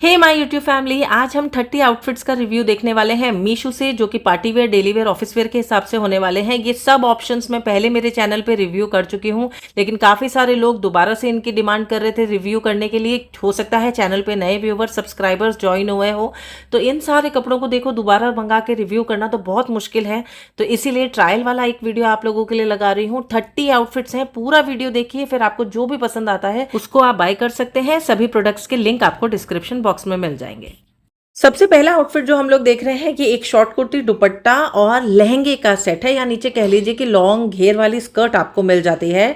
Hey my YouTube family, आज हम 30 outfits का रिव्यू देखने वाले हैं मीशो से, जो कि party wear, daily wear, office where के हिसाब से होने वाले हैं। ये सब ऑप्शंस मैं पहले मेरे चैनल पे रिव्यू कर चुकी हूँ, लेकिन काफ़ी सारे लोग दोबारा से इनकी डिमांड कर रहे थे रिव्यू करने के लिए। हो सकता है चैनल पे नए व्यूवर सब्सक्राइबर्स ज्वाइन हुए हो, तो इन सारे कपड़ों को देखो दोबारा मंगा के रिव्यू करना तो बहुत मुश्किल है। तो इसीलिए ट्रायल वाला एक वीडियो आप लोगों के लिए लगा रही हूँ। 30 आउटफिट्स हैं, पूरा वीडियो देखिए, फिर आपको जो भी पसंद आता है उसको आप बाय कर सकते हैं। सभी प्रोडक्ट्स के लिंक आपको डिस्क्रिप्शन बॉक्स में मिल जाएंगे। सबसे पहला आउटफिट जो हम लोग देख रहे हैं, ये एक शॉर्ट कुर्ती, दुपट्टा और लहंगे का सेट है, या नीचे कह लीजिए कि लॉन्ग घेर वाली स्कर्ट आपको मिल जाती है।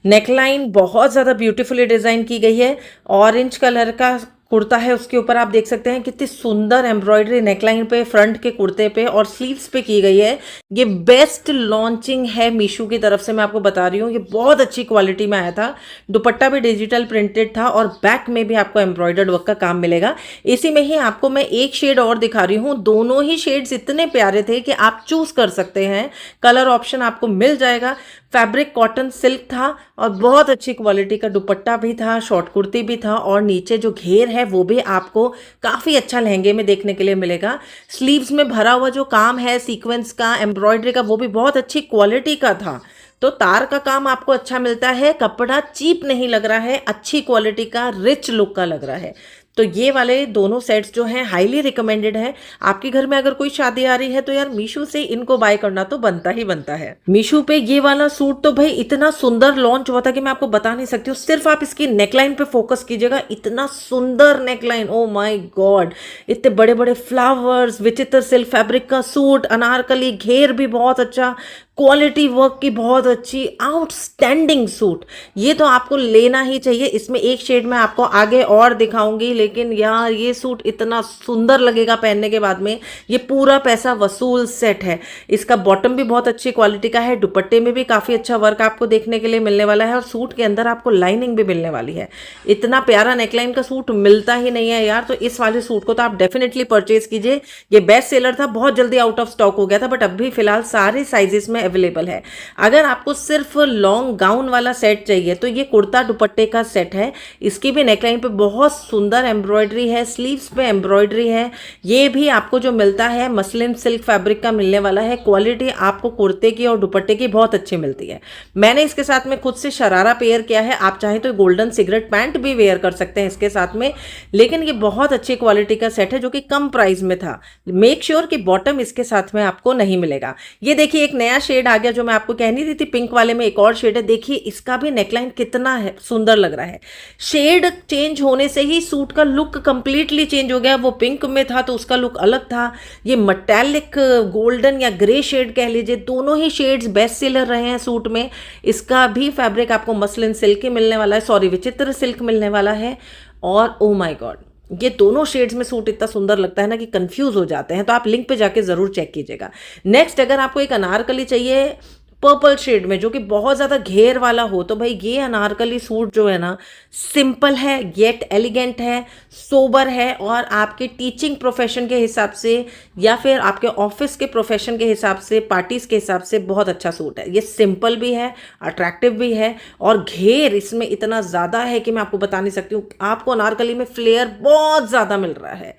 नेकलाइन बहुत ज़्यादा ब्यूटीफुली डिज़ाइन की गई है। ऑरेंज कलर का कुर्ता है, उसके ऊपर आप देख सकते हैं कितनी सुंदर एम्ब्रॉयडरी नेकलाइन पे, फ्रंट के कुर्ते पे और स्लीव्स पे की गई है। ये बेस्ट लॉन्चिंग है मीशो की तरफ से, मैं आपको बता रही हूँ। ये बहुत अच्छी क्वालिटी में आया था। दुपट्टा भी डिजिटल प्रिंटेड था और बैक में भी आपको एम्ब्रॉयडर्ड वर्क का काम मिलेगा। इसी में ही आपको मैं एक शेड और दिखा रही हूँ। दोनों ही शेड्स इतने प्यारे थे कि आप चूज कर सकते हैं, कलर ऑप्शन आपको मिल जाएगा। फैब्रिक कॉटन सिल्क था और बहुत अच्छी क्वालिटी का दुपट्टा भी था, शॉर्ट कुर्ती भी था, और नीचे जो घेर है वो भी आपको काफ़ी अच्छा लहंगे में देखने के लिए मिलेगा। स्लीव्स में भरा हुआ जो काम है सीक्वेंस का, एम्ब्रॉयडरी का, वो भी बहुत अच्छी क्वालिटी का था। तो तार का काम आपको अच्छा मिलता है, कपड़ा चीप नहीं लग रहा है, अच्छी क्वालिटी का, रिच लुक का लग रहा है। तो ये वाले दोनों सेट्स जो हैं हाईली रिकमेंडेड है। आपके घर में अगर कोई शादी आ रही है तो यार मीशो से इनको बाय करना तो बनता ही बनता है। मीशो पे ये वाला सूट तो भाई इतना सुंदर लॉन्च हुआ था कि मैं आपको बता नहीं सकती हूँ। सिर्फ आप इसकी नेकलाइन पे फोकस कीजिएगा, इतना सुंदर नेकलाइन, ओ माय गॉड। इतने बड़े बड़े फ्लावर्स, विचित्र सिल्क फैब्रिक का सूट, अनारकली घेर भी बहुत अच्छा, क्वालिटी वर्क की बहुत अच्छी, आउटस्टैंडिंग सूट। ये तो आपको लेना ही चाहिए। इसमें एक शेड में आपको आगे और दिखाऊंगी, लेकिन यार ये सूट इतना सुंदर लगेगा पहनने के बाद में। ये पूरा पैसा वसूल सेट है। इसका बॉटम भी बहुत अच्छी क्वालिटी का है, दुपट्टे में भी काफ़ी अच्छा वर्क आपको देखने के लिए मिलने वाला है, और सूट के अंदर आपको लाइनिंग भी मिलने वाली है। इतना प्यारा नेकलाइन का सूट मिलता ही नहीं है यार, तो इस वाले सूट को तो आप डेफिनेटली परचेज कीजिए। ये बेस्ट सेलर था, बहुत जल्दी आउट ऑफ स्टॉक हो गया था, बट अभी फिलहाल सारे साइजेस में अवेलेबल है। अगर आपको सिर्फ लॉन्ग गाउन वाला सेट चाहिए तो ये कुर्ता दुपट्टे का सेट है। इसकी भी नेकलाइन पे बहुत सुंदर एम्ब्रॉयडरी है, स्लीव्स पे एम्ब्रॉयडरी है। ये भी आपको जो मिलता है मसलिन सिल्क फैब्रिक का मिलने वाला है। क्वालिटी आपको कुर्ते की और दुपट्टे की बहुत अच्छी मिलती है। मैंने इसके साथ में खुद से शरारा पेयर किया है, आप चाहें तो गोल्डन सिगरेट पैंट भी वेयर कर सकते हैं इसके साथ में। लेकिन ये बहुत अच्छी क्वालिटी का सेट है जो कि कम प्राइस में था। मेक श्योर कि बॉटम इसके साथ में आपको नहीं मिलेगा। ये देखिए एक नया शेड आ गया जो मैं आपको कह नहीं रही थी, पिंक वाले में एक और शेड है। देखिए इसका भी नेकलाइन कितना है सुंदर लग रहा है। शेड चेंज होने से ही सूट का लुक कंप्लीटली चेंज हो गया। वो पिंक में था तो उसका लुक अलग था, ये मटैलिक गोल्डन या ग्रे शेड कह लीजिए, दोनों ही शेड्स बेस्ट सेलर रहे हैं सूट में। इसका भी फैब्रिक आपको मसलिन सिल्क मिलने वाला है, सॉरी विचित्र सिल्क मिलने वाला है। और ओ माय गॉड, ये दोनों शेड्स में सूट इतना सुंदर लगता है ना कि कंफ्यूज हो जाते हैं। तो आप लिंक पे जाके जरूर चेक कीजिएगा। नेक्स्ट, अगर आपको एक अनारकली चाहिए पर्पल शेड में जो कि बहुत ज़्यादा घेर वाला हो, तो भाई ये अनारकली सूट जो है ना, सिंपल है येट एलिगेंट है, सोबर है, और आपके टीचिंग प्रोफेशन के हिसाब से या फिर आपके ऑफिस के प्रोफेशन के हिसाब से, पार्टीज के हिसाब से बहुत अच्छा सूट है। ये सिंपल भी है, अट्रैक्टिव भी है, और घेर इसमें इतना ज़्यादा है कि मैं आपको बता नहीं सकती हूँ। आपको अनारकली में फ्लेयर बहुत ज़्यादा मिल रहा है,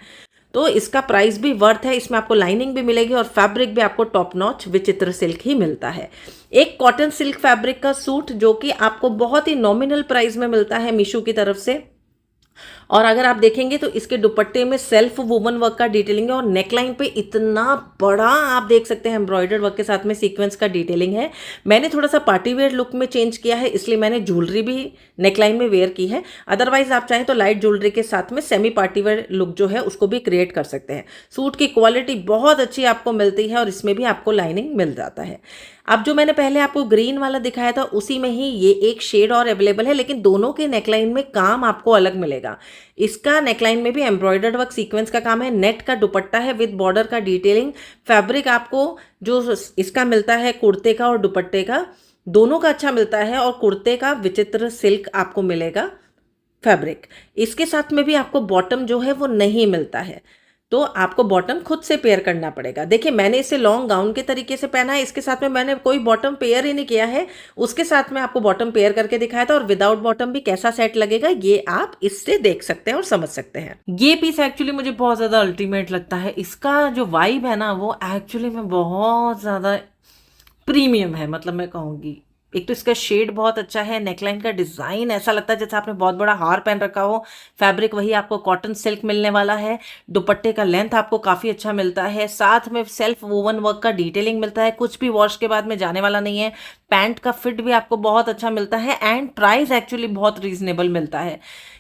तो इसका प्राइस भी वर्थ है। इसमें आपको लाइनिंग भी मिलेगी और फैब्रिक भी आपको टॉप नॉच विचित्र सिल्क ही मिलता है। एक कॉटन सिल्क फैब्रिक का सूट जो कि आपको बहुत ही नॉमिनल प्राइस में मिलता है मीशो की तरफ से। और अगर आप देखेंगे तो इसके दुपट्टे में सेल्फ वुवन वर्क का डिटेलिंग है, और नेकलाइन पे इतना बड़ा आप देख सकते हैं एम्ब्रॉयडर्ड वर्क के साथ में सीक्वेंस का डिटेलिंग है। मैंने थोड़ा सा पार्टी वेयर लुक में चेंज किया है, इसलिए मैंने ज्वेलरी भी नेकलाइन में वेयर की है। अदरवाइज आप चाहें तो लाइट ज्वेलरी के साथ में सेमी पार्टी वेयर लुक जो है उसको भी क्रिएट कर सकते हैं। सूट की क्वालिटी बहुत अच्छी आपको मिलती है और इसमें भी आपको लाइनिंग मिल जाता है। अब जो मैंने पहले आपको ग्रीन वाला दिखाया था उसी में ही ये एक शेड और अवेलेबल है, लेकिन दोनों के नेकलाइन में काम आपको अलग मिलेगा। इसका नेकलाइन में भी एम्ब्रॉयडर्ड वर्क सीक्वेंस का काम है, नेट का दुपट्टा है विद बॉर्डर का डिटेलिंग। फैब्रिक आपको जो इसका मिलता है कुर्ते का और दुपट्टे का दोनों का अच्छा मिलता है, और कुर्ते का विचित्र सिल्क आपको मिलेगा फैब्रिक। इसके साथ में भी आपको बॉटम जो है वो नहीं मिलता है। तो आपको बॉटम खुद से पेयर करना पड़ेगा। देखिए मैंने इसे लॉन्ग गाउन के तरीके से पहना है, इसके साथ में मैंने कोई बॉटम पेयर ही नहीं किया है, उसके साथ में आपको बॉटम पेयर करके दिखाया था, और विदाउट बॉटम भी कैसा सेट लगेगा ये आप इससे देख सकते हैं और समझ सकते हैं। ये पीस एक्चुअली मुझे बहुत ज्यादा अल्टीमेट लगता है, इसका जो वाइब है ना वो एक्चुअली में बहुत ज्यादा प्रीमियम है, मतलब मैं कहूंगी। एक तो इसका शेड बहुत अच्छा है, नेकलाइन का डिजाइन ऐसा लगता है जैसे आपने बहुत बड़ा हार पहन रखा हो। फैब्रिक वही आपको कॉटन सिल्क मिलने वाला है। दुपट्टे का लेंथ आपको काफी अच्छा मिलता है, साथ में सेल्फ वोवन वर्क का डिटेलिंग मिलता है, कुछ भी वॉश के बाद में जाने वाला नहीं है। पैंट का फिट भी आपको बहुत अच्छा मिलता है एंड प्राइस एक्चुअली बहुत रीजनेबल मिलता है।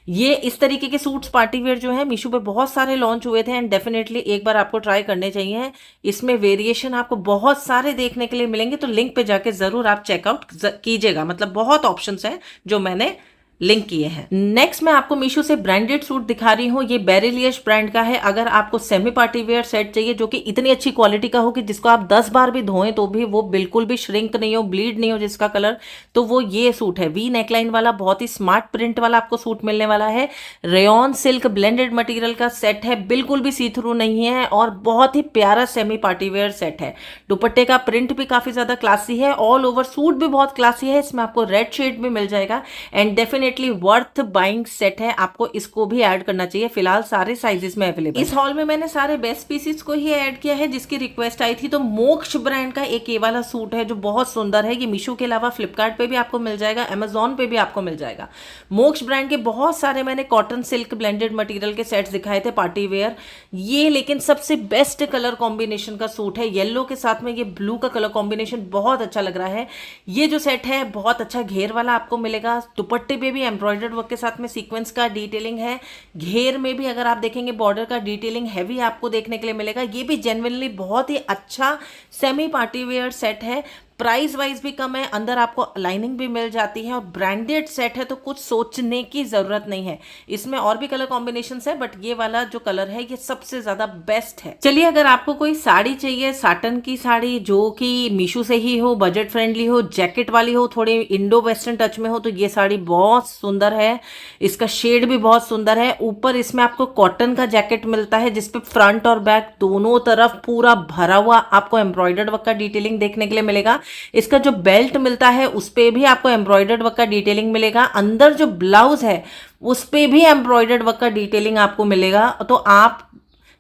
ये इस तरीके के सूट्स पार्टी वेयर जो है मीशो पे बहुत सारे लॉन्च हुए थे एंड डेफिनेटली एक बार आपको ट्राई करने चाहिए। इसमें वेरिएशन आपको बहुत सारे देखने के लिए मिलेंगे, तो लिंक पे जाके जरूर आप चेकआउट कीजिएगा, मतलब बहुत ऑप्शंस हैं जो मैंने लिंक किए हैं। नेक्स्ट मैं आपको मीशो से ब्रांडेड सूट दिखा रही हूँ, ये बेरेलियस ब्रांड का है। अगर आपको सेमी पार्टी वेयर सेट चाहिए जो कि इतनी अच्छी क्वालिटी का हो कि जिसको आप 10 बार भी धोएं तो भी वो बिल्कुल भी श्रिंक नहीं हो, ब्लीड नहीं हो जिसका कलर, तो वो ये सूट है। वी नेकलाइन वाला बहुत ही स्मार्ट प्रिंट वाला आपको सूट मिलने वाला है। रेयॉन सिल्क ब्लेंडेड मटेरियल का सेट है, बिल्कुल भी सी थ्रू नहीं है और बहुत ही प्यारा सेमी पार्टी वेयर सेट है। दुपट्टे का प्रिंट भी काफी ज्यादा क्लासी है, ऑल ओवर सूट भी बहुत क्लासी है। इसमें आपको रेड शेड भी मिल जाएगा and definitely worth buying set है, आपको इसको भी ऐड करना चाहिए। फिलहाल सारे साइजेस में अवेलेबल। इस हॉल में मैंने सारे बेस्ट पीसेस को ही ऐड किया है जिसकी रिक्वेस्ट आई थी। तो मोक्ष ब्रांड का एक ये वाला सूट है जो बहुत सुंदर है, ये मीशो के अलावा फ्लिपकार्ट पे भी आपको मिल जाएगा, अमेजॉन पे भी आपको मिल जाएगा। मोक्ष ब्रांड के बहुत सारे मैंने कॉटन सिल्क ब्लेंडेड मटेरियल के सेट्स दिखाए थे पार्टी वेयर, ये लेकिन सबसे बेस्ट कलर कॉम्बिनेशन का सूट है। येलो के साथ में ये ब्लू का कलर कॉम्बिनेशन बहुत अच्छा लग रहा है। ये जो सेट है बहुत अच्छा घेर वाला आपको मिलेगा, दुपट्टे पे भी एम्ब्रॉयडर्ड वर्क के साथ में सीक्वेंस का डिटेलिंग है। घेर में भी अगर आप देखेंगे बॉर्डर का डिटेलिंग हैवी आपको देखने के लिए मिलेगा। ये भी जेन्युइनली बहुत ही अच्छा सेमी पार्टी वेयर सेट है। प्राइस वाइज भी कम है, अंदर आपको लाइनिंग भी मिल जाती है और ब्रांडेड सेट है तो कुछ सोचने की जरूरत नहीं है। इसमें और भी कलर कॉम्बिनेशंस है बट ये वाला जो कलर है ये सबसे ज्यादा बेस्ट है। चलिए अगर आपको कोई साड़ी चाहिए, साटन की साड़ी जो कि मीशो से ही हो, बजट फ्रेंडली हो, जैकेट वाली हो, थोड़ी इंडो वेस्टर्न टच में हो, तो ये साड़ी बहुत सुंदर है। इसका शेड भी बहुत सुंदर है। ऊपर इसमें आपको कॉटन का जैकेट मिलता है जिसपे फ्रंट और बैक दोनों तरफ पूरा भरा हुआ आपको एम्ब्रॉयडर्ड वर्क का डिटेलिंग देखने के लिए मिलेगा। इसका जो बेल्ट मिलता है उस पे भी आपको एम्ब्रॉयडर्ड वर्क का डिटेलिंग मिलेगा। अंदर जो ब्लाउज है उस पे भी एम्ब्रॉयडर्ड वर्क का डिटेलिंग आपको मिलेगा। तो आप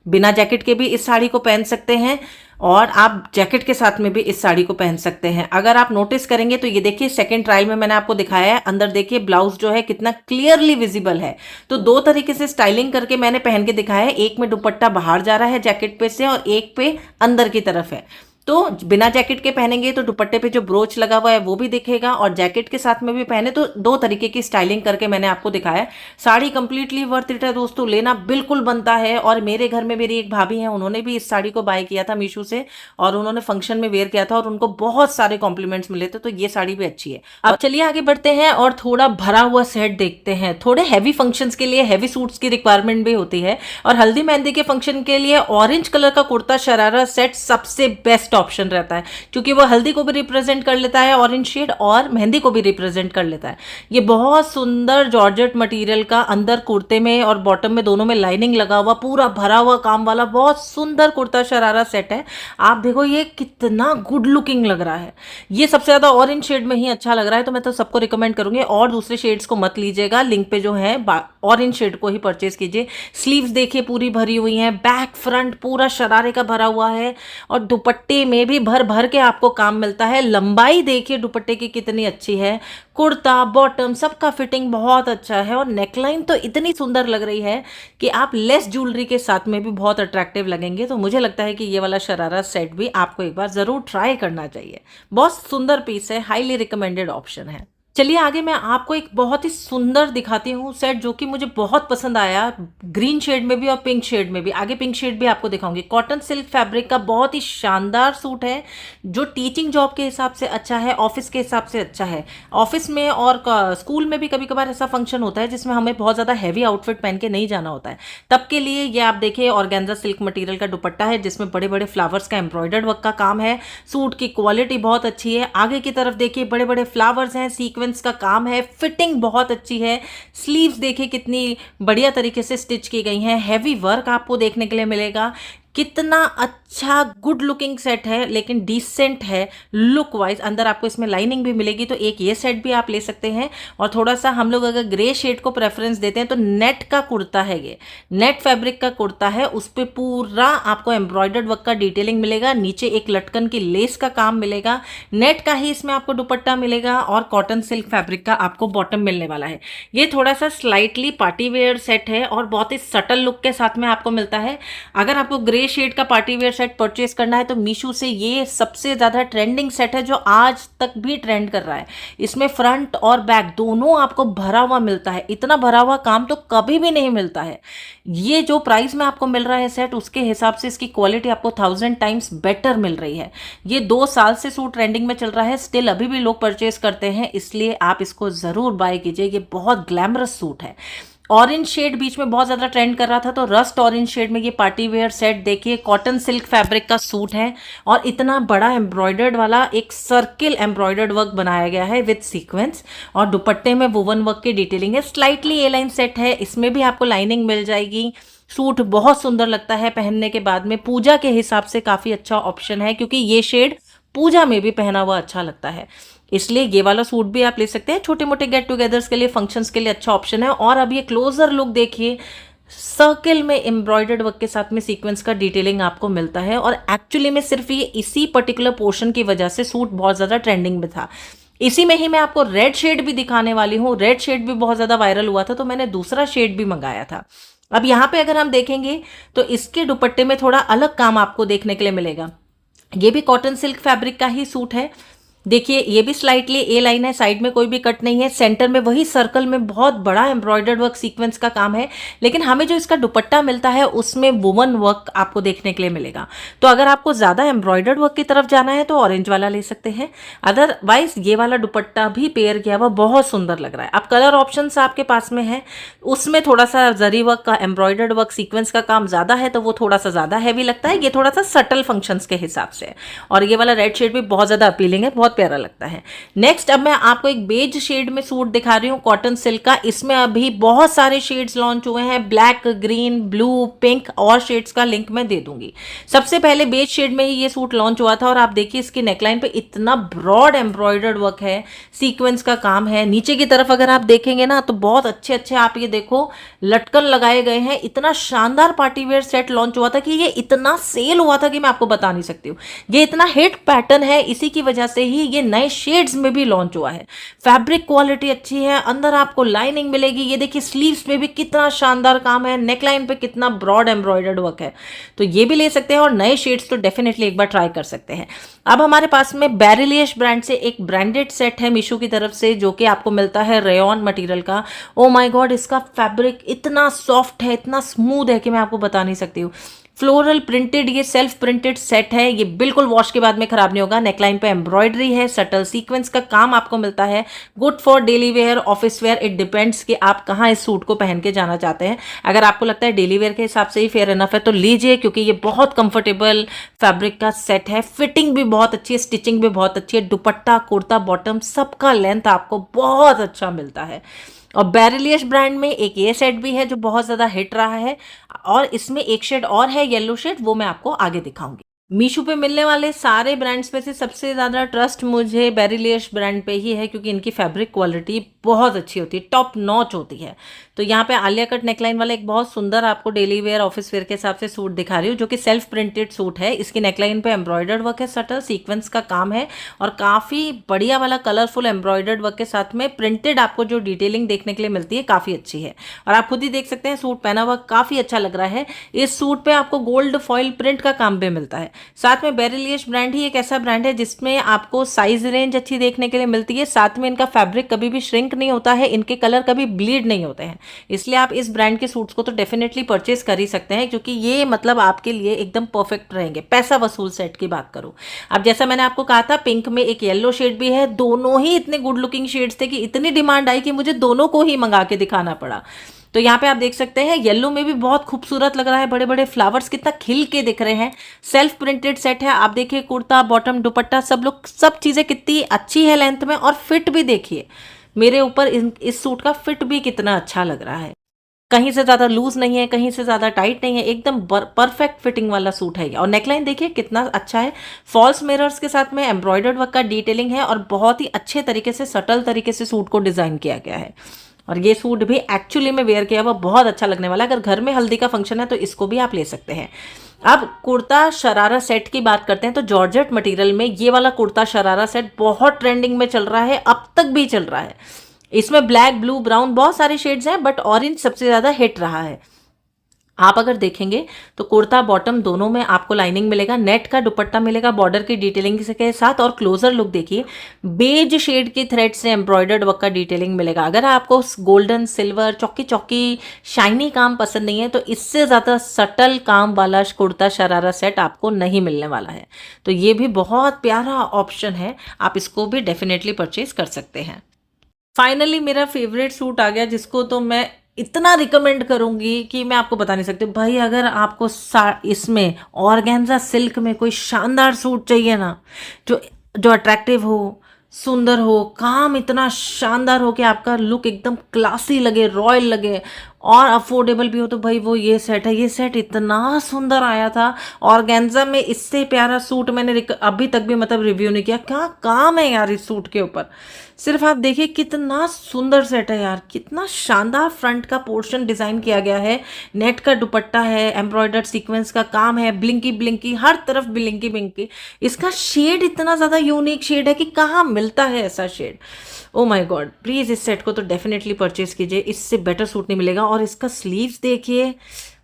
बिना जैकेट के भी इस साड़ी को पहन सकते हैं और आप जैकेट के साथ में भी इस साड़ी को पहन सकते हैं। अगर आप नोटिस करेंगे तो ये देखिए सेकंड ट्रायल में मैंने आपको दिखाया है, अंदर देखिए ब्लाउज जो है कितना क्लियरली विजिबल है। तो दो तरीके से स्टाइलिंग करके मैंने पहन के दिखाया है, एक में दुपट्टा बाहर जा रहा है जैकेट पे से और एक पे अंदर की तरफ है। तो बिना जैकेट के पहनेंगे तो दुपट्टे पे जो ब्रोच लगा हुआ है वो भी दिखेगा और जैकेट के साथ में भी पहने तो दो तरीके की स्टाइलिंग करके मैंने आपको दिखाया। साड़ी कंप्लीटली वर्थ इट है दोस्तों, लेना बिल्कुल बनता है। और मेरे घर में मेरी एक भाभी है, उन्होंने भी इस साड़ी को बाय किया था मीशो से और उन्होंने फंक्शन में वेयर किया था और उनको बहुत सारे कॉम्प्लीमेंट्स मिले थे, तो ये साड़ी भी अच्छी है। अब चलिए आगे बढ़ते हैं और थोड़ा भरा हुआ सेट देखते हैं। थोड़े हैवी फंक्शंस के लिए हैवी सूट्स की रिक्वायरमेंट भी होती है और हल्दी मेहंदी के फंक्शन के लिए ऑरेंज कलर का कुर्ता शरारा सेट सबसे बेस्ट ऑप्शन रहता है क्योंकि वो हल्दी को भी रिप्रेजेंट कर लेता है ऑरेंज शेड और मेहंदी को भी रिप्रेजेंट कर लेता है। ये बहुत सुंदर जॉर्जेट मटेरियल का, अंदर कुर्ते में और बॉटम में दोनों में लाइनिंग लगा हुआ, पूरा भरा हुआ काम वाला बहुत सुंदर कुर्ता शरारा सेट है। आप देखो ये कितना गुड लुकिंग लग रहा है। ये सबसे ज्यादा ऑरेंज शेड में ही अच्छा लग रहा है, तो मैं तो सबको रिकमेंड करूंगी और दूसरे शेड्स को मत लीजिएगा। लिंक पे जो है ऑरेंज शेड को ही परचेज कीजिए। स्लीव्स देखिए पूरी भरी हुई हैं, बैक फ्रंट पूरा शरारे का भरा हुआ है और दुपट्टे में भी भर भर के आपको काम मिलता है। लंबाई देखिए दुपट्टे की कितनी अच्छी है, कुर्ता बॉटम सबका फिटिंग बहुत अच्छा है और नेकलाइन तो इतनी सुंदर लग रही है कि आप लेस ज्वेलरी के साथ में भी बहुत अट्रैक्टिव लगेंगे। तो मुझे लगता है कि ये वाला शरारा सेट भी आपको एक बार जरूर ट्राई करना चाहिए। बहुत सुंदर पीस है, हाईली रिकमेंडेड ऑप्शन है। चलिए आगे मैं आपको एक बहुत ही सुंदर दिखाती हूँ सेट जो कि मुझे बहुत पसंद आया, ग्रीन शेड में भी और पिंक शेड में भी। आगे पिंक शेड भी आपको दिखाऊंगी। कॉटन सिल्क फैब्रिक का बहुत ही शानदार सूट है जो टीचिंग जॉब के हिसाब से अच्छा है, ऑफिस के हिसाब से अच्छा है। ऑफिस में और स्कूल में भी कभी कभार ऐसा फंक्शन होता है जिसमें हमें बहुत ज़्यादा हैवी आउटफिट पहन के नहीं जाना होता है, तब के लिए ये आप देखिए ऑर्गेन्जा सिल्क मटीरियल का दुपट्टा है जिसमें बड़े बड़े फ्लावर्स का एम्ब्रॉयडर्ड वर्क का काम है। सूट की क्वालिटी बहुत अच्छी है। आगे की तरफ देखिए बड़े बड़े फ्लावर्स हैं, सीक्वेंस सीक्वेंस का काम है, फिटिंग बहुत अच्छी है, स्लीव्स देखिए कितनी बढ़िया तरीके से स्टिच की गई हैं, हैवी वर्क आपको देखने के लिए मिलेगा। कितना अच्छा गुड लुकिंग सेट है, लेकिन डिसेंट है लुक वाइज। अंदर आपको इसमें लाइनिंग भी मिलेगी, तो एक ये सेट भी आप ले सकते हैं। और थोड़ा सा हम लोग अगर ग्रे शेड को प्रेफरेंस देते हैं तो नेट का कुर्ता है, ये नेट फैब्रिक का कुर्ता है, उस पर पूरा आपको एम्ब्रॉयडर्ड वर्क का डिटेलिंग मिलेगा, नीचे एक लटकन की लेस का काम मिलेगा, नेट का ही इसमें आपको दुपट्टा मिलेगा और कॉटन सिल्क फैब्रिक का आपको बॉटम मिलने वाला है। ये थोड़ा सा स्लाइटली पार्टी वेयर सेट है और बहुत ही सटल लुक के साथ में आपको मिलता है। अगर आपको ग्रे शेड का पार्टी वेयर सेट परचेस करना है तो मीशो से ये सबसे ज्यादा ट्रेंडिंग सेट है जो आज तक भी ट्रेंड कर रहा है। इसमें फ्रंट और बैक दोनों आपको भरा हुआ मिलता है, इतना भरा हुआ काम तो कभी भी नहीं मिलता है। ये जो प्राइस में आपको मिल रहा है सेट, उसके हिसाब से इसकी क्वालिटी आपको 1000 टाइम्स बेटर मिल रही है। ये 2 साल से सूट ट्रेंडिंग में चल रहा है, स्टिल अभी भी लोग परचेस करते हैं, इसलिए आप इसको जरूर बाय कीजिए। ये बहुत ग्लैमरस सूट है। ऑरेंज शेड बीच में बहुत ज्यादा ट्रेंड कर रहा था, तो रस्ट ऑरेंज शेड में ये पार्टी वेयर सेट देखिए, कॉटन सिल्क फैब्रिक का सूट है और इतना बड़ा एम्ब्रॉयडर्ड वाला एक सर्किल एम्ब्रॉयडर्ड वर्क बनाया गया है विद सीक्वेंस, और दुपट्टे में वुवन वर्क की डिटेलिंग है। स्लाइटली ए लाइन सेट है, इसमें भी आपको लाइनिंग मिल जाएगी। सूट बहुत सुंदर लगता है पहनने के बाद में, पूजा के हिसाब से काफी अच्छा ऑप्शन है, क्योंकि ये शेड पूजा में भी पहना हुआ अच्छा लगता है, इसलिए ये वाला सूट भी आप ले सकते हैं। छोटे मोटे गेट टुगेदर्स के लिए, फंक्शंस के लिए अच्छा ऑप्शन है। और अब ये क्लोजर लुक देखिए, सर्किल में एम्ब्रॉयडर्ड वर्क के साथ में सीक्वेंस का डिटेलिंग आपको मिलता है, और एक्चुअली में सिर्फ ये इसी पर्टिकुलर पोर्शन की वजह से सूट बहुत ज्यादा ट्रेंडिंग में था। इसी में ही मैं आपको रेड शेड भी दिखाने वाली हूँ। रेड शेड भी बहुत ज्यादा वायरल हुआ था, तो मैंने दूसरा शेड भी मंगाया था। अब यहाँ पे अगर हम देखेंगे तो इसके दुपट्टे में थोड़ा अलग काम आपको देखने के लिए मिलेगा। ये भी कॉटन सिल्क फैब्रिक का ही सूट है। देखिए ये भी स्लाइटली ए लाइन है, साइड में कोई भी कट नहीं है, सेंटर में वही सर्कल में बहुत बड़ा एम्ब्रॉयडर्ड वर्क सीक्वेंस का काम है, लेकिन हमें जो इसका दुपट्टा मिलता है उसमें वुवन वर्क आपको देखने के लिए मिलेगा। तो अगर आपको ज्यादा एम्ब्रॉयडर्ड वर्क की तरफ जाना है तो ऑरेंज वाला ले सकते हैं, अदरवाइज ये वाला दुपट्टा भी पेयर किया हुआ बहुत सुंदर लग रहा है। अब कलर ऑप्शन आपके पास में है, उसमें थोड़ा सा जरी वर्क का एम्ब्रॉयडर्ड वर्क सीक्वेंस का काम ज्यादा है, तो वो थोड़ा सा ज्यादा हैवी लगता है, ये थोड़ा सा सटल फंक्शंस के हिसाब से। और ये वाला रेड शेड भी बहुत ज्यादा अपीलिंग है, बहुत प्यारा लगता है। नेक्स्ट अब मैं आपको एक बेज शेड में सूट दिखा रही हूँ कॉटन सिल्क का। इसमें अभी बहुत सारे शेड्स लॉन्च हुए हैं, ब्लैक, ग्रीन, ब्लू, पिंक, और शेड्स का लिंक मैं दे दूंगी। सबसे पहले बेज शेड में ही ये सूट लॉन्च हुआ था, और आप देखिए इसकी नेकलाइन पे इतना ब्रॉड एम्ब्रॉयडर्ड वर्क है, सीक्वेंस का काम है। नीचे की तरफ अगर आप देखेंगे ना तो बहुत अच्छे अच्छे आप ये देखो लटकन लगाए गए हैं। इतना शानदार पार्टीवेयर सेट लॉन्च हुआ था कि ये इतना सेल हुआ था कि मैं आपको बता नहीं सकती हूँ। ये इतना हिट पैटर्न है, इसी की वजह से ही ये नए शेड्स में भी लॉन्च हुआ है। फैब्रिक क्वालिटी अच्छी है, अंदर आपको लाइनिंग मिलेगी। ये देखिए स्लीव्स पे भी कितना शानदार काम है, नेकलाइन पे कितना ब्रॉड एम्ब्रॉयडर्ड वर्क है, तो ये भी ले सकते हैं। और नए शेड्स तो डेफिनेटली एक बार ट्राई कर सकते हैं। अब हमारे पास में बेरिलियश ब्रांड से एक ब्रांडेड सेट है मीशो की तरफ से, जो कि आपको मिलता है रेयॉन मटेरियल का। ओ माय गॉड, इसका फैब्रिक इतना सॉफ्ट है, इतना स्मूथ है कि मैं आपको बता नहीं सकती हूँ। फ्लोरल प्रिंटेड ये सेल्फ प्रिंटेड सेट है, ये बिल्कुल वॉश के बाद में खराब नहीं होगा। नेकलाइन पे एम्ब्रॉयडरी है, सटल सीक्वेंस का काम आपको मिलता है। Good for daily wear, office where, it depends कि आप कहाँ इस सूट को पहन के जाना चाहते हैं। अगर आपको लगता है डेली वेयर के हिसाब से ही फेयर इनफ है तो लीजिए, क्योंकि ये बहुत कंफर्टेबल फैब्रिक का सेट है। फिटिंग भी बहुत अच्छी है, स्टिचिंग भी बहुत अच्छी है। दुपट्टा, कुर्ता, बॉटम सबका लेंथ आपको बहुत अच्छा मिलता है। और बेरिलियस ब्रांड में एक ये सेट भी है जो बहुत ज़्यादा हिट रहा है, और इसमें एक शेड और है येलो शेड, वो मैं आपको आगे दिखाऊंगी। मीशो पे मिलने वाले सारे ब्रांड्स में से सबसे ज़्यादा ट्रस्ट मुझे बेरिलियस ब्रांड पे ही है, क्योंकि इनकी फैब्रिक क्वालिटी बहुत अच्छी होती है, टॉप नॉच होती है। तो यहाँ पे आलिया कट नेकलाइन वाला एक बहुत सुंदर आपको डेली वेयर, ऑफिस वेयर के हिसाब से सूट दिखा रही हूँ, जो कि सेल्फ प्रिंटेड सूट है। इसकी नेकलाइन पे एम्ब्रॉयडर्ड वर्क है, सटल सीक्वेंस का काम है, और काफ़ी बढ़िया वाला कलरफुल एम्ब्रॉयडर्ड वर्क के साथ में प्रिंटेड आपको जो डिटेलिंग देखने के लिए मिलती है काफ़ी अच्छी है। और आप खुद ही देख सकते हैं सूट पहना हुआ काफ़ी अच्छा लग रहा है। इस सूट पे आपको गोल्ड फॉइल प्रिंट का काम भी मिलता है। साथ में बेरिलियस ब्रांड ही एक ऐसा ब्रांड है जिसमें आपको साइज रेंज अच्छी देखने के लिए मिलती है। साथ में इनका फैब्रिक कभी भी श्रिंक नहीं होता है, इनके कलर कभी ब्लीड नहीं होते हैं, इसलिए आप इस ब्रांड के सूट्स को तो डेफिनेटली परचेज कर ही सकते हैं, क्योंकि ये मतलब आपके लिए एकदम परफेक्ट रहेंगे। पैसा वसूल सेट की बात करूं, अब जैसा मैंने आपको कहा था पिंक में एक येलो शेड भी है, दोनों ही इतने गुड लुकिंग शेड्स थे कि इतनी डिमांड आई कि मुझे दोनों को ही मंगा के दिखाना पड़ा। तो यहाँ पे आप देख सकते हैं येलो में भी बहुत खूबसूरत लग रहा है, बड़े बड़े फ्लावर्स कितना खिल के दिख रहे हैं। सेल्फ प्रिंटेड सेट है। आप देखिए कुर्ता, बॉटम, दुपट्टा सब चीजें कितनी अच्छी है लेंथ में, और फिट भी देखिए मेरे ऊपर इस सूट का फिट भी कितना अच्छा लग रहा है। कहीं से ज्यादा लूज नहीं है, कहीं से ज्यादा टाइट नहीं है, एकदम परफेक्ट फिटिंग वाला सूट है ये। और नेकलाइन देखिए कितना अच्छा है, फॉल्स मिरर्स के साथ में एम्ब्रॉयडर्ड वर्क का डिटेलिंग है, और बहुत ही अच्छे तरीके से सटल तरीके से सूट को डिजाइन किया गया है। और ये सूट भी एक्चुअली में वेयर किया हुआ बहुत अच्छा लगने वाला है। अगर घर में हल्दी का फंक्शन है तो इसको भी आप ले सकते हैं। अब कुर्ता शरारा सेट की बात करते हैं तो जॉर्जेट मटेरियल में ये वाला कुर्ता शरारा सेट बहुत ट्रेंडिंग में चल रहा है, अब तक भी चल रहा है। इसमें ब्लैक, ब्लू, ब्राउन बहुत सारे शेड्स हैं, बट ऑरेंज सबसे ज्यादा हिट रहा है। आप अगर देखेंगे तो कुर्ता बॉटम दोनों में आपको लाइनिंग मिलेगा, नेट का दुपट्टा मिलेगा बॉर्डर की डिटेलिंग के साथ, और क्लोजर लुक देखिए बेज शेड के थ्रेड से एम्ब्रॉयडर्ड वर्क का डिटेलिंग मिलेगा। अगर आपको गोल्डन, सिल्वर, चौकी चौकी शाइनी काम पसंद नहीं है तो इससे ज्यादा सटल काम वाला कुर्ता शरारा सेट आपको नहीं मिलने वाला है। तो ये भी बहुत प्यारा ऑप्शन है, आप इसको भी डेफिनेटली परचेज कर सकते हैं। फाइनली मेरा फेवरेट सूट आ गया, जिसको तो मैं इतना रिकमेंड करूंगी कि मैं आपको बता नहीं सकती भाई। अगर आपको इसमें ऑर्गेन्जा सिल्क में कोई शानदार सूट चाहिए ना, जो जो अट्रैक्टिव हो, सुंदर हो, काम इतना शानदार हो कि आपका लुक एकदम क्लासी लगे, रॉयल लगे, और अफोर्डेबल भी हो, तो भाई वो ये सेट है। ये सेट इतना सुंदर आया था ऑर्गेन्जा में, इससे प्यारा सूट मैंने अभी तक भी मतलब रिव्यू नहीं किया। क्या काम है यार इस सूट के ऊपर, सिर्फ आप देखिए कितना सुंदर सेट है यार, कितना शानदार फ्रंट का पोर्शन डिजाइन किया गया है, नेट का दुपट्टा है, एम्ब्रॉयडर्ड सीक्वेंस का काम है, ब्लिंकी ब्लिंकी हर तरफ ब्लिंकी ब्लिंकी। इसका शेड इतना ज्यादा यूनिक शेड है कि कहाँ मिलता है ऐसा shade. Oh my God, please इस सेट को तो डेफिनेटली परचेज कीजिए, इससे बेटर सूट नहीं मिलेगा। और इसका स्लीव्स देखिए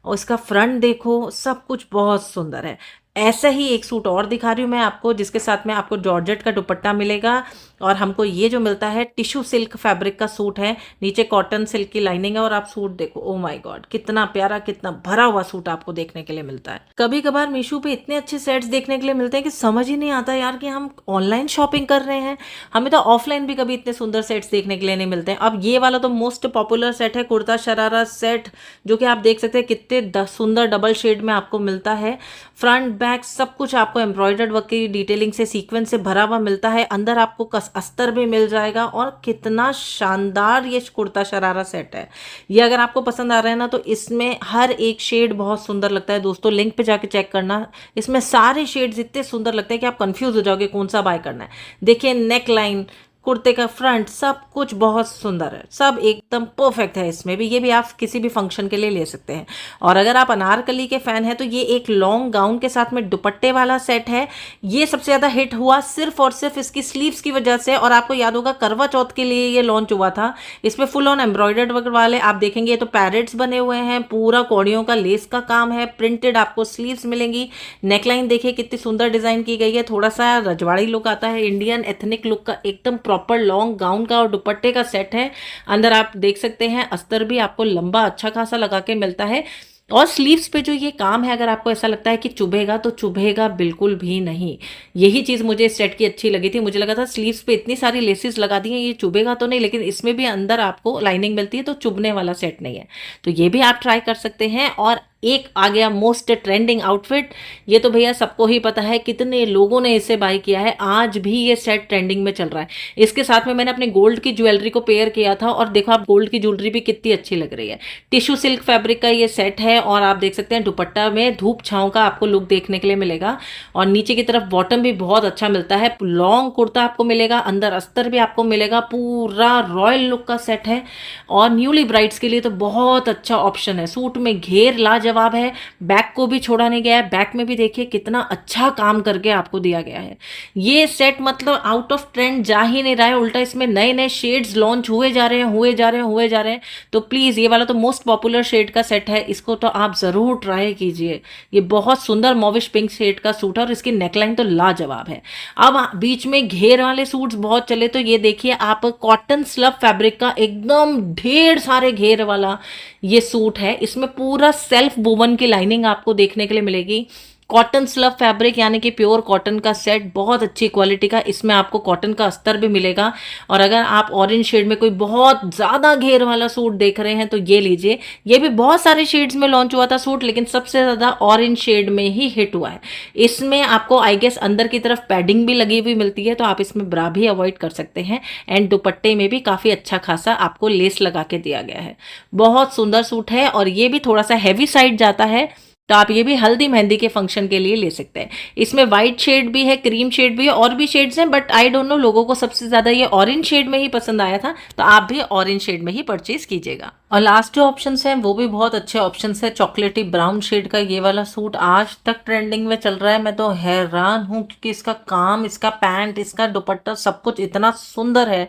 और इसका फ्रंट देखो, सब कुछ बहुत सुंदर है। ऐसा ही एक सूट और दिखा रही हूँ मैं आपको, जिसके साथ में आपको जॉर्जेट का दुपट्टा मिलेगा, और हमको ये जो मिलता है टिश्यू सिल्क फैब्रिक का सूट है, नीचे कॉटन सिल्क की लाइनिंग है, और आप सूट देखो, ओ माय गॉड कितना प्यारा, कितना भरा हुआ सूट आपको देखने के लिए मिलता है। कभी कभार मीशो पे इतने अच्छे सेट्स देखने के लिए मिलते हैं कि समझ ही नहीं आता यार कि हम ऑनलाइन शॉपिंग कर रहे हैं, हमें तो ऑफलाइन भी कभी इतने सुंदर सेट्स देखने के लिए नहीं मिलते हैं। अब ये वाला तो मोस्ट पॉपुलर सेट है, कुर्ता शरारा सेट, जो कि आप देख सकते हैं कितने सुंदर डबल शेड में आपको मिलता है। फ्रंट बैक सब कुछ आपको एम्ब्रॉयडर्ड वर्क की डिटेलिंग से, सीक्वेंस से भरा हुआ मिलता है। अंदर आपको अस्तर भी मिल जाएगा, और कितना शानदार ये कुर्ता शरारा सेट है। ये अगर आपको पसंद आ रहा है ना, तो इसमें हर एक शेड बहुत सुंदर लगता है दोस्तों, लिंक पे जाके चेक करना। इसमें सारे शेड्स इतने सुंदर लगते हैं कि आप कंफ्यूज हो जाओगे कौन सा बाय करना है। देखिए नेक लाइन, कुर्ते का फ्रंट, सब कुछ बहुत सुंदर है, सब एकदम परफेक्ट है इसमें भी। ये भी आप किसी भी फंक्शन के लिए ले सकते हैं। और अगर आप अनारकली के फैन हैं तो ये एक लॉन्ग गाउन के साथ में दुपट्टे वाला सेट है। ये सबसे ज्यादा हिट हुआ सिर्फ और सिर्फ इसकी स्लीव्स की वजह से, और आपको याद होगा करवा चौथ के लिए ये लॉन्च हुआ था। इसमें फुल ऑन एम्ब्रॉयडर्ड वर्क वाले आप देखेंगे, ये तो पैरेट्स बने हुए हैं, पूरा कौड़ियों का लेस का काम है, प्रिंटेड आपको स्लीव्स मिलेंगी। नेकलाइन देखिए कितनी सुंदर डिजाइन की गई है, थोड़ा सा रजवाड़ी लुक आता है, इंडियन एथनिक लुक का एकदम प्रॉपर लॉन्ग गाउन का और दुपट्टे का सेट है। अंदर आप देख सकते हैं अस्तर भी आपको लंबा अच्छा खासा लगा के मिलता है। और स्लीव्स पे जो ये काम है, अगर आपको ऐसा लगता है कि चुभेगा तो चुभेगा बिल्कुल भी नहीं। यही चीज़ मुझे इस सेट की अच्छी लगी थी। मुझे लगा था स्लीव्स पे इतनी सारी लेसेस लगा दी हैं, ये चुभेगा तो नहीं, लेकिन इसमें भी अंदर आपको लाइनिंग मिलती है, तो चुभने वाला सेट नहीं है। तो ये भी आप ट्राई कर सकते हैं। और एक आ गया मोस्ट ट्रेंडिंग आउटफिट, ये तो भैया सबको ही पता है, कितने लोगों ने इसे बाय किया है, आज भी ये सेट ट्रेंडिंग में चल रहा है। इसके साथ में मैंने अपने गोल्ड की ज्वेलरी को पेयर किया था, और देखो आप गोल्ड की ज्वेलरी भी कितनी अच्छी लग रही है। टिश्यू सिल्क फैब्रिक का ये सेट है, और आप देख सकते हैं दुपट्टा में धूप छांव का आपको लुक देखने के लिए मिलेगा, और नीचे की तरफ बॉटम भी बहुत अच्छा मिलता है। लॉन्ग कुर्ता आपको मिलेगा, अंदर अस्तर भी आपको मिलेगा, पूरा रॉयल लुक का सेट है। और न्यूली ब्राइड्स के लिए तो बहुत अच्छा ऑप्शन है। सूट में घेर लाजवाब है, बैक को भी छोड़ा नहीं गया है, बैक में भी देखिए कितना अच्छा काम करके आपको दिया गया है। ये सेट मतलब आउट ऑफ ट्रेंड जा ही नहीं रहा है, उल्टा इसमें नए नए शेड्स लॉन्च हुए जा रहे हैं, हुए जा रहे हैं, हुए जा रहे हैं। तो प्लीज ये वाला तो मोस्ट पॉपुलर शेड का सेट है, इसको तो आप जरूर ट्राई कीजिए। ये बहुत सुंदर मॉविश पिंक शेड का सूट है, और इसकी नेकलाइन तो लाजवाब है। अब बीच में घेर वाले सूट्स बहुत चले, तो ये देखिए आप कॉटन स्लब फैब्रिक का एकदम ढेर सारे घेर वाला ये सूट है। इसमें पूरा सेल्फ वुवन की लाइनिंग आपको देखने के लिए मिलेगी, कॉटन स्लब फैब्रिक यानी कि प्योर कॉटन का सेट, बहुत अच्छी क्वालिटी का। इसमें आपको कॉटन का अस्तर भी मिलेगा। और अगर आप ऑरेंज शेड में कोई बहुत ज़्यादा घेर वाला सूट देख रहे हैं तो ये लीजिए। ये भी बहुत सारे शेड्स में लॉन्च हुआ था सूट, लेकिन सबसे ज़्यादा ऑरेंज शेड में ही हिट हुआ है। इसमें आपको आई गेस अंदर की तरफ पैडिंग भी लगी हुई मिलती है, तो आप इसमें ब्रा भी अवॉइड कर सकते हैं। एंड दुपट्टे में भी काफ़ी अच्छा खासा आपको लेस लगा के दिया गया है। बहुत सुंदर सूट है और ये भी थोड़ा सा हैवी साइड जाता है, तो आप ये भी हल्दी मेहंदी के फंक्शन के लिए ले सकते हैं। इसमें वाइट शेड भी है, क्रीम शेड भी है, और भी शेड्स हैं, बट आई डोंट नो, लोगों को सबसे ज़्यादा ये ऑरेंज शेड में ही पसंद आया था, तो आप भी ऑरेंज शेड में ही परचेज कीजिएगा। और लास्ट जो ऑप्शंस हैं वो भी बहुत अच्छे ऑप्शंस है। चॉकलेटी ब्राउन शेड का ये वाला सूट आज तक ट्रेंडिंग में चल रहा है। मैं तो हैरान हूँ क्योंकि इसका काम, इसका पैंट, इसका दुपट्टा, सब कुछ इतना सुंदर है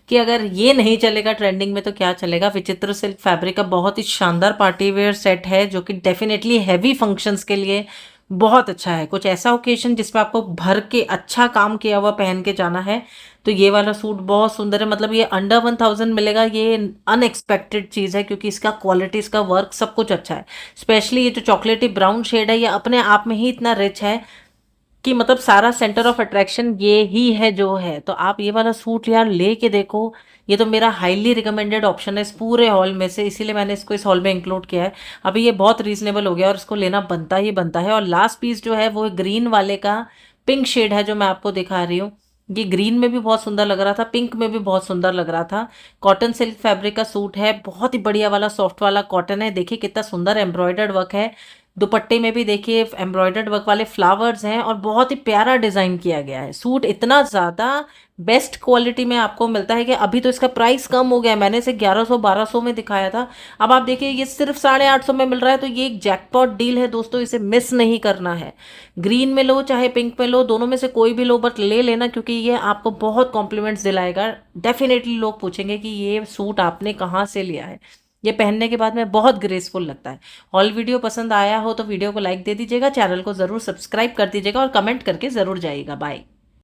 कि अगर ये नहीं चलेगा ट्रेंडिंग में तो क्या चलेगा। विचित्र सिल्क फैब्रिक का बहुत ही शानदार पार्टी वेयर सेट है, जो कि डेफिनेटली हैवी फंक्शंस के लिए बहुत अच्छा है। कुछ ऐसा ओकेजन जिसमें आपको भर के अच्छा काम किया हुआ पहन के जाना है, तो ये वाला सूट बहुत सुंदर है। मतलब ये अंडर 1000 मिलेगा, ये अनएक्सपेक्टेड चीज़ है क्योंकि इसका क्वालिटी, इसका वर्क, सब कुछ अच्छा है। स्पेशली ये जो चॉकलेटी ब्राउन शेड है, ये अपने आप में ही इतना रिच है कि मतलब सारा सेंटर ऑफ अट्रैक्शन ये ही है जो है। तो आप ये वाला सूट यार लेके देखो। ये तो मेरा हाईली रिकमेंडेड ऑप्शन है इस पूरे हॉल में से, इसीलिए मैंने इसको इस हॉल में इंक्लूड किया है। अभी ये बहुत रीजनेबल हो गया और इसको लेना बनता ही बनता है। और लास्ट पीस जो है वो ग्रीन वाले का पिंक शेड है जो मैं आपको दिखा रही हूँ। ये ग्रीन में भी बहुत सुंदर लग रहा था, पिंक में भी बहुत सुंदर लग रहा था। कॉटन सिल्क फैब्रिक का सूट है, बहुत ही बढ़िया वाला सॉफ्ट वाला कॉटन है। देखिए कितना सुंदर एम्ब्रॉयडर्ड वर्क है। दुपट्टे में भी देखिए एम्ब्रॉयडर्ड वर्क वाले फ्लावर्स हैं और बहुत ही प्यारा डिज़ाइन किया गया है। सूट इतना ज़्यादा बेस्ट क्वालिटी में आपको मिलता है कि अभी तो इसका प्राइस कम हो गया है। मैंने इसे 1100-1200 में दिखाया था, अब आप देखिए ये सिर्फ 850 में मिल रहा है। तो ये एक जैकपॉट डील है दोस्तों, इसे मिस नहीं करना है। ग्रीन में लो चाहे पिंक में लो, दोनों में से कोई भी लो, बट ले लेना क्योंकि ये आपको बहुत कॉम्प्लीमेंट्स दिलाएगा। डेफिनेटली लोग पूछेंगे कि ये सूट आपने कहाँ से लिया है। ये पहनने के बाद में बहुत ग्रेसफुल लगता है। हॉल वीडियो पसंद आया हो तो वीडियो को लाइक दे दीजिएगा, चैनल को ज़रूर सब्सक्राइब कर दीजिएगा और कमेंट करके ज़रूर जाइएगा। बाय।